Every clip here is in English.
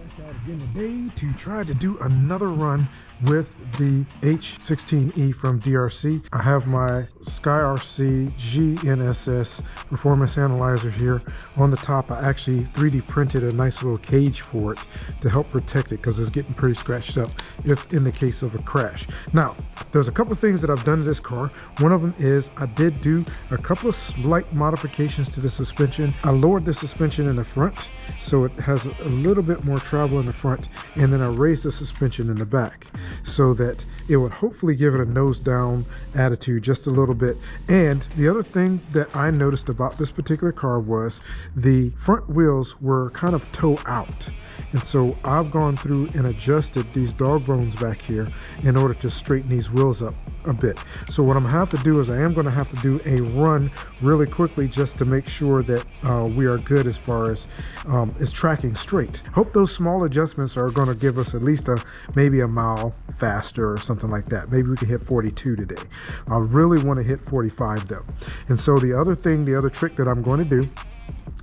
Out again today to try to do another run with the H16E from DRC. I have my SkyRC GNSS performance analyzer here. On the top, I actually 3D printed a nice little cage for it to help protect it because it's getting pretty scratched up if in the case of a crash. Now, there's a couple of things that I've done to this car. One of them is I did do a couple of slight modifications to the suspension. I lowered the suspension in the front so it has a little bit more travel in the front, and then I raised the suspension in the back so that it would hopefully give it a nose down attitude just a little bit. And the other thing that I noticed about this particular car was the front wheels were kind of toe out, and so I've gone through and adjusted these dog bones back here in order to straighten these wheels up a bit. So what I'm gonna have to do is I am gonna have to do a run really quickly just to make sure that we are good as far as tracking straight. Hope those small adjustments are going to give us at least maybe a mile faster or something like that. Maybe we can hit 42 today. I really want to hit 45 though. And so the other trick that I'm going to do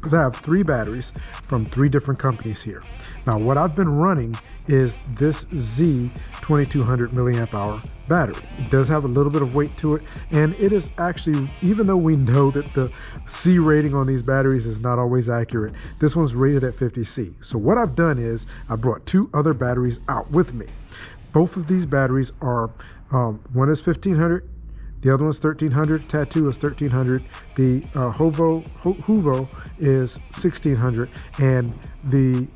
is I have 3 batteries from 3 different companies here. Now what I've been running is this Z 2200 milliamp hour battery. It does have a little bit of weight to it, and it is actually, even though we know that the C rating on these batteries is not always accurate, this one's rated at 50 C. So what I've done is I brought 2 other batteries out with me. Both of these batteries are, one is 1500, the other one's 1300, Tattoo is 1300, the Huvo is 1600, and the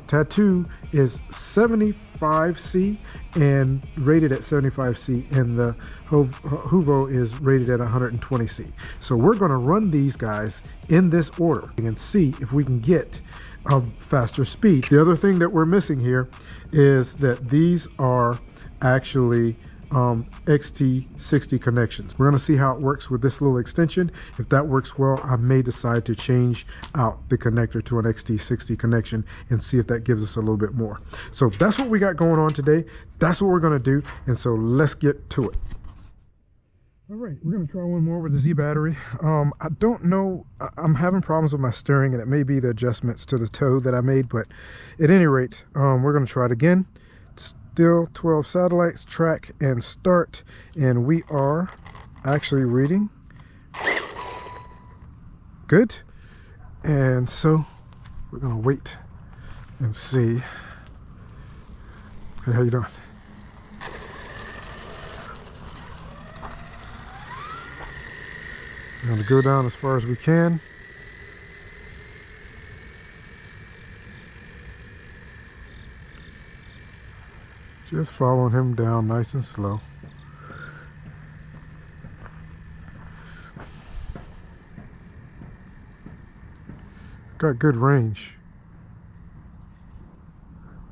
Tattoo is 75C and rated at 75C, and the Huvo is rated at 120C. So we're going to run these guys in this order and see if we can get a faster speed. The other thing that we're missing here is that these are actually XT60 connections. We're going to see how it works with this little extension. If that works well, I may decide to change out the connector to an XT60 connection and see if that gives us a little bit more. So that's what we got going on today. That's what we're going to do. And so let's get to it. All right, we're going to try one more with the Z battery. I don't know, I'm having problems with my steering, and it may be the adjustments to the toe that I made, but at any rate, we're going to try it again. Still 12 satellites, track and start, and we are actually reading good. And so we're gonna wait and see. Hey, how you doing? We're gonna go down as far as we can. Just following him down nice and slow. Got good range.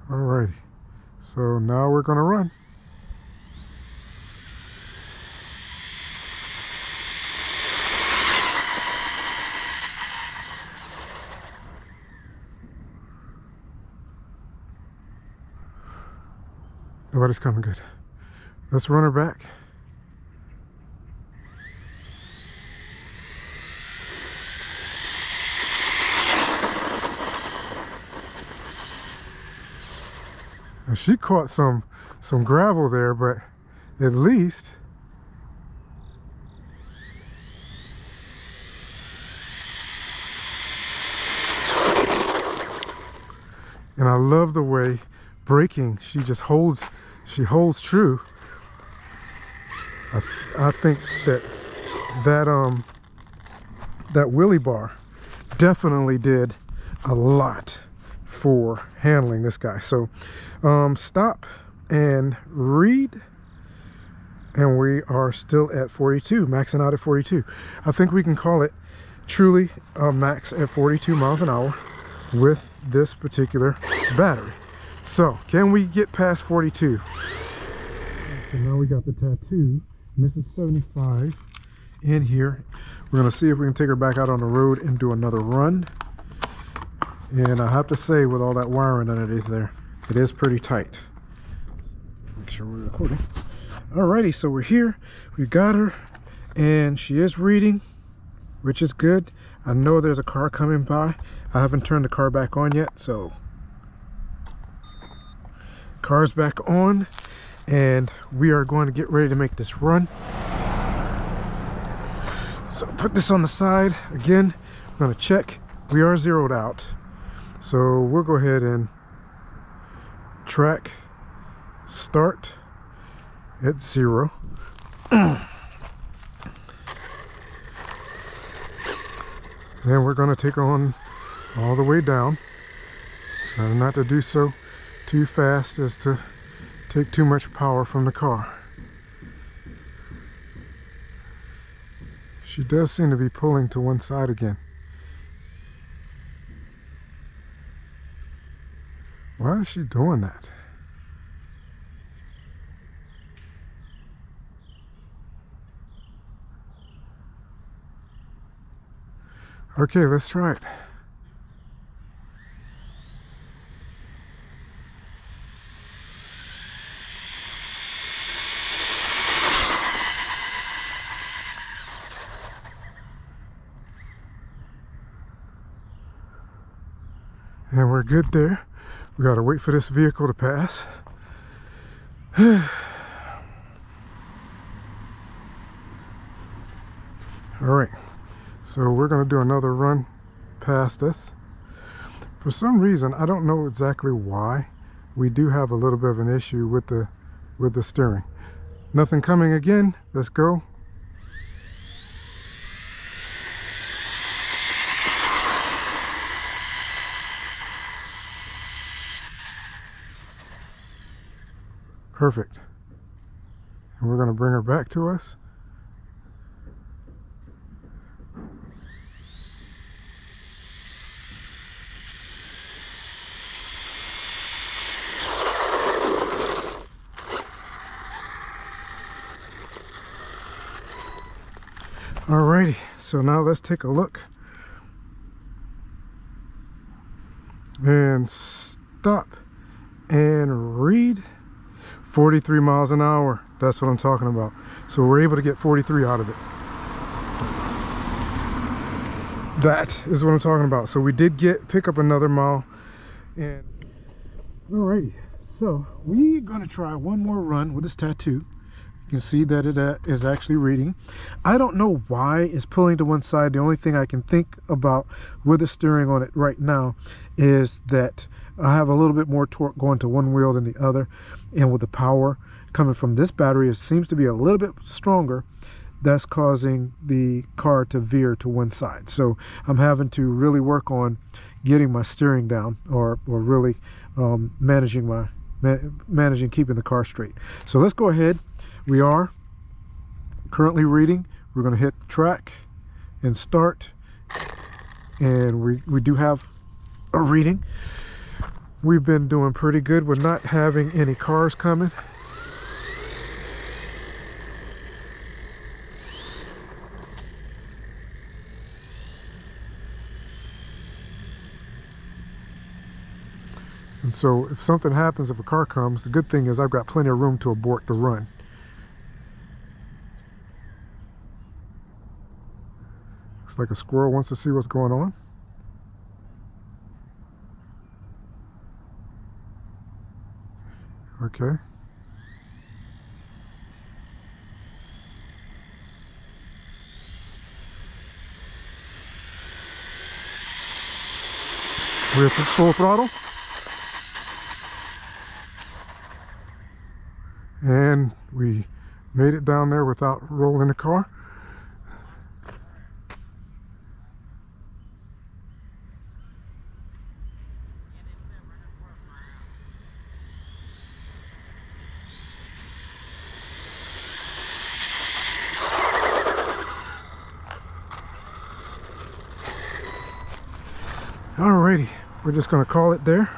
Alrighty, so now we're gonna run. Nobody's coming good. Let's run her back. Now she caught some gravel there, but at least and I love the way braking, she holds true. I think that wheelie bar definitely did a lot for handling this guy. So stop and read, and we are still at 42, maxing out at 42. I think we can call it truly a max at 42 miles an hour with this particular battery. So can we get past 42? So now we got the Tattoo, and this is 75 in here. We're gonna see if we can take her back out on the road and do another run. And I have to say, with all that wiring underneath there, it is pretty tight. Make sure we're recording. Alrighty, so we're here, we got her, and she is reading, which is good. I know there's a car coming by. I haven't turned the car back on yet, so Car's back on, and we are going to get ready to make this run. So put this on the side. Again, I'm going to check. We are zeroed out. So we'll go ahead and track start at 0. And we're going to take on all the way down. Try not to do so too fast as to take too much power from the car. She does seem to be pulling to one side again. Why is she doing that? Okay, let's try it. And we're good there. We gotta wait for this vehicle to pass. Alright, so we're gonna do another run past us. For some reason, I don't know exactly why, we do have a little bit of an issue with the steering. Nothing coming again. Let's go. Perfect. And we're going to bring her back to us. Alrighty, so now let's take a look and stop and read. 43 miles an hour. That's what I'm talking about. So we're able to get 43 out of it. That is what I'm talking about. So we did pick up another mile. And alrighty, so we're gonna try one more run with this tattoo. You can see that it is actually reading. I don't know why it's pulling to one side. The only thing I can think about with the steering on it right now is that I have a little bit more torque going to one wheel than the other, and with the power coming from this battery, it seems to be a little bit stronger. That's causing the car to veer to one side. So I'm having to really work on getting my steering down, or really managing keeping the car straight. So let's go ahead. We are currently reading. We're going to hit track and start, and we do have a reading. We've been doing pretty good with not having any cars coming. And so if something happens, if a car comes, the good thing is I've got plenty of room to abort the run. Looks like a squirrel wants to see what's going on. Okay. We're at full throttle. And we made it down there without rolling the car. Alrighty, we're just going to call it there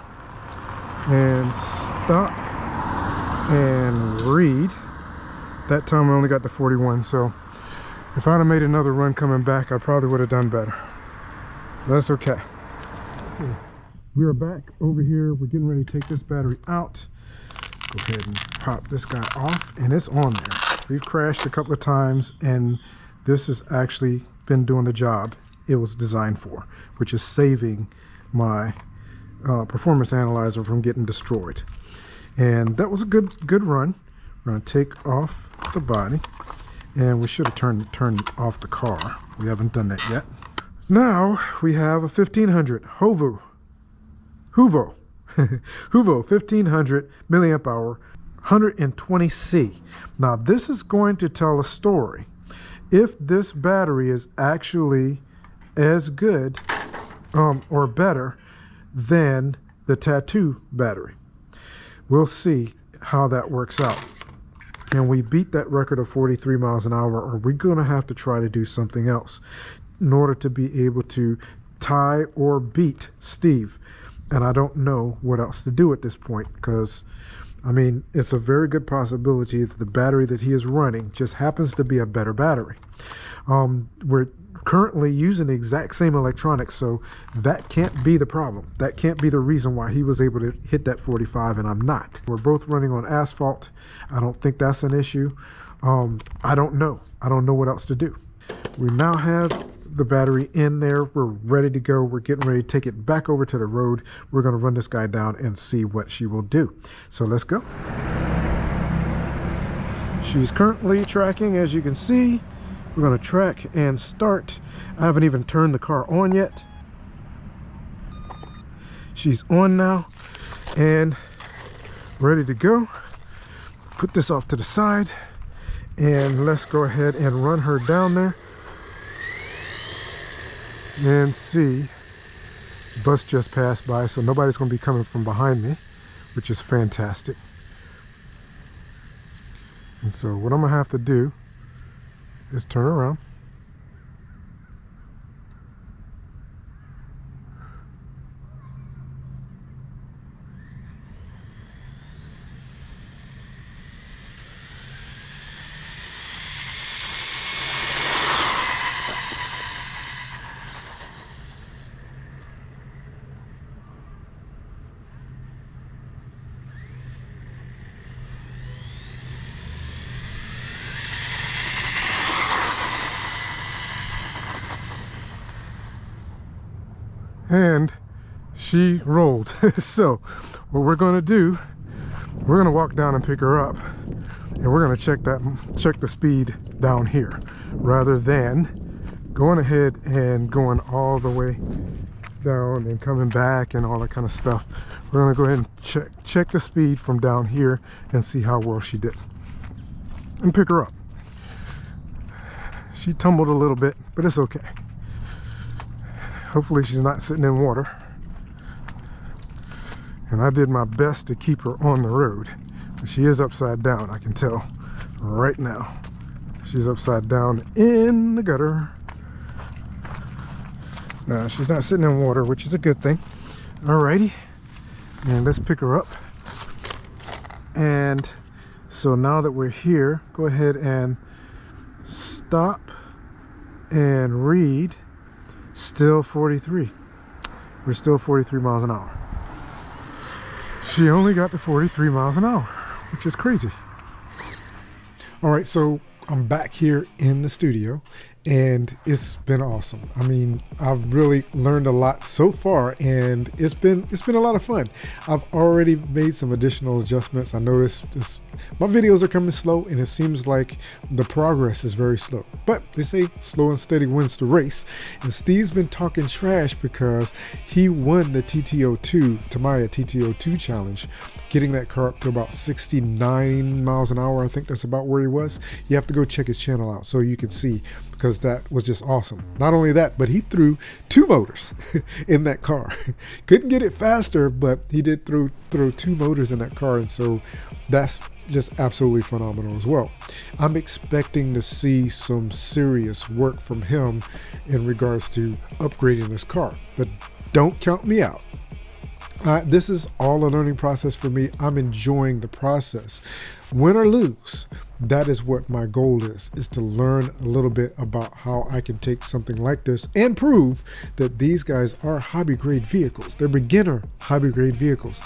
and stop and read. That time I only got to 41, so if I'd have made another run coming back, I probably would have done better. That's okay. We are back over here. We're getting ready to take this battery out. Go ahead and pop this guy off, and it's on there. We've crashed a couple of times, and this has actually been doing the job it was designed for, which is saving my performance analyzer from getting destroyed. And that was a good run. We're going to take off the body, and we should have turned off the car. We haven't done that yet. Now we have a 1500 Huvo Huvo 1500 milliamp hour 120C. Now this is going to tell a story. If this battery is actually as good or better than the Tattoo battery. We'll see how that works out. And we beat that record of 43 miles an hour, or we're going to have to try to do something else in order to be able to tie or beat Steve. And I don't know what else to do at this point, because I mean, it's a very good possibility that the battery that he is running just happens to be a better battery. We're currently using the exact same electronics, so that can't be the problem. That can't be the reason why he was able to hit that 45 and I'm not. We're both running on asphalt. I don't think that's an issue. I don't know what else to do. We now have the battery in there. We're ready to go. We're getting ready to take it back over to the road. We're going to run this guy down and see what she will do. So let's go. She's currently tracking, as you can see. We're going to track and start. I haven't even turned the car on yet. She's on now and ready to go. Put this off to the side and let's go ahead and run her down there and see. The bus just passed by, so nobody's going to be coming from behind me, which is fantastic. And so what I'm going to have to do is turn around. And she rolled. So what we're going to do, we're going to walk down and pick her up, and we're going to check the speed down here rather than going ahead and going all the way down and coming back and all that kind of stuff. We're going to go ahead and check the speed from down here and see how well she did and pick her up. She tumbled a little bit, but it's okay. Hopefully she's not sitting in water. And I did my best to keep her on the road. But she is upside down, I can tell right now. She's upside down in the gutter. No, she's not sitting in water, which is a good thing. Alrighty, and let's pick her up. And so now that we're here, go ahead and stop and read. Still 43. We're still 43 miles an hour. She only got to 43 miles an hour, which is crazy. All right, so I'm back here in the studio and it's been awesome. I mean, I've really learned a lot so far, and it's been a lot of fun. I've already made some additional adjustments. I noticed my videos are coming slow, and it seems like the progress is very slow. But they say slow and steady wins the race, and Steve's been talking trash because he won the TTO2 Tamiya TTO2 challenge, getting that car up to about 69 miles an hour. I think that's about where he was. You have to go check his channel out so you can see, because that was just awesome. Not only that, but he threw 2 motors in that car. Couldn't get it faster, but he did throw 2 motors in that car, and so that's just absolutely phenomenal as well. I'm expecting to see some serious work from him in regards to upgrading this car, but don't count me out. This is all a learning process for me. I'm enjoying the process. Win or lose, that is what my goal is to learn a little bit about how I can take something like this and prove that these guys are hobby grade vehicles. They're beginner hobby grade vehicles.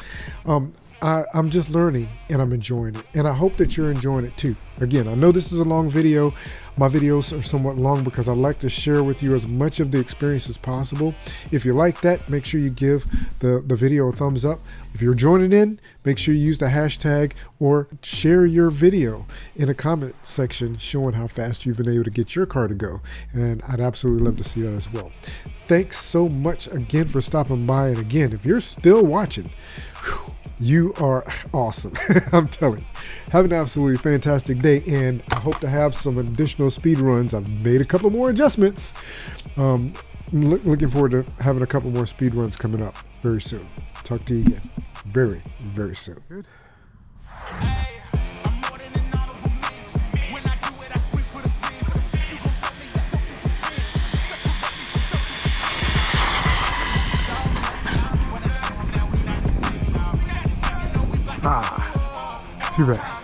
I'm just learning and I'm enjoying it. And I hope that you're enjoying it too. Again, I know this is a long video. My videos are somewhat long because I like to share with you as much of the experience as possible. If you like that, make sure you give the video a thumbs up. If you're joining in, make sure you use the hashtag or share your video in a comment section showing how fast you've been able to get your car to go. And I'd absolutely love to see that as well. Thanks so much again for stopping by. And again, if you're still watching, you are awesome. I'm telling you. Have an absolutely fantastic day, and I hope to have some additional speed runs. I've made a couple more adjustments. I'm looking forward to having a couple more speed runs coming up very soon. Talk to you again very, very soon. Good. Too bad.